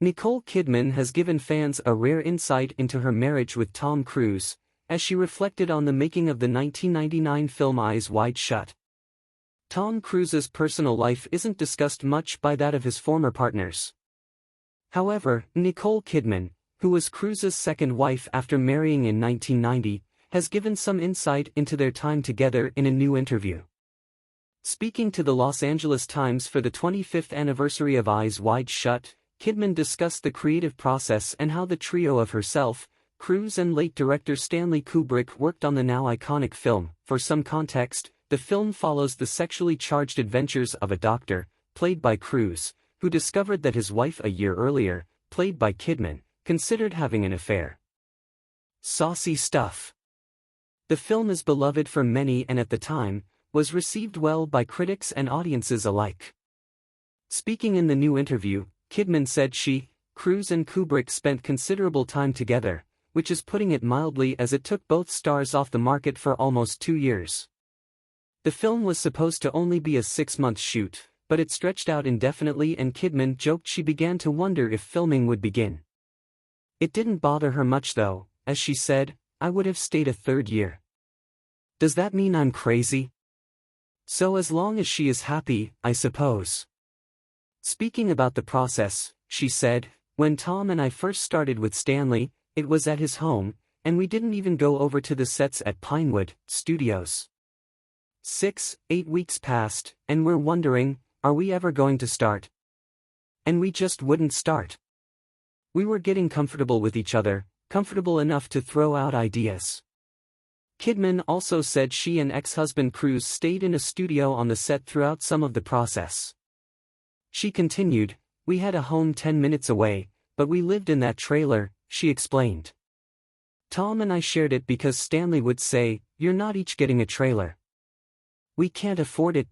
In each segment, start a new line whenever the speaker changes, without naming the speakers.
Nicole Kidman has given fans a rare insight into her marriage with Tom Cruise, as she reflected on the making of the 1999 film Eyes Wide Shut. Tom Cruise's personal life isn't discussed much by that of his former partners. However, Nicole Kidman, who was Cruise's second wife after marrying in 1990, has given some insight into their time together in a new interview. Speaking to the Los Angeles Times for the 25th anniversary of Eyes Wide Shut, Kidman discussed the creative process and how the trio of herself, Cruise and late director Stanley Kubrick worked on the now iconic film. For some context, the film follows the sexually charged adventures of a doctor, played by Cruise, who discovered that his wife a year earlier, played by Kidman, considered having an affair. Saucy stuff. The film is beloved for many and at the time, was received well by critics and audiences alike. Speaking in the new interview, Kidman said Cruise and Kubrick spent considerable time together, which is putting it mildly as it took both stars off the market for almost 2 years. The film was supposed to only be a 6-month shoot, but it stretched out indefinitely and Kidman joked she began to wonder if filming would begin. It didn't bother her much though, as she said, "I would have stayed a third year. Does that mean I'm crazy? So as long as she is happy, I suppose." Speaking about the process, she said, "When Tom and I first started with Stanley, it was at his home, and we didn't even go over to the sets at Pinewood Studios. 6-8 weeks passed, and we're wondering, are we ever going to start? And we just wouldn't start. We were getting comfortable with each other, comfortable enough to throw out ideas." Kidman also said she and ex-husband Cruise stayed in a studio on the set throughout some of the process. She continued, "We had a home 10 minutes away, but we lived in that trailer," she explained. "Tom and I shared it because Stanley would say, 'You're not each getting a trailer. We can't afford it.'"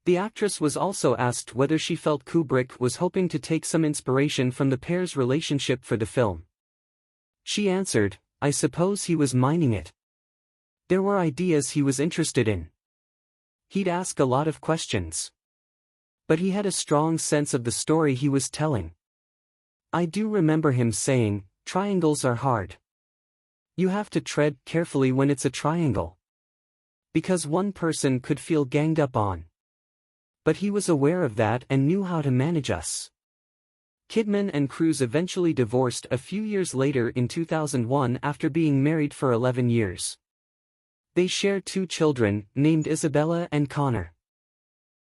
The actress was also asked whether she felt Kubrick was hoping to take some inspiration from the pair's relationship for the film. She answered, "I suppose he was mining it. There were ideas he was interested in. He'd ask a lot of questions. But he had a strong sense of the story he was telling. I do remember him saying, 'Triangles are hard. You have to tread carefully when it's a triangle. Because one person could feel ganged up on. But he was aware of that and knew how to manage us.'" Kidman and Cruise eventually divorced a few years later in 2001 after being married for 11 years. They share 2 children, named Isabella and Connor.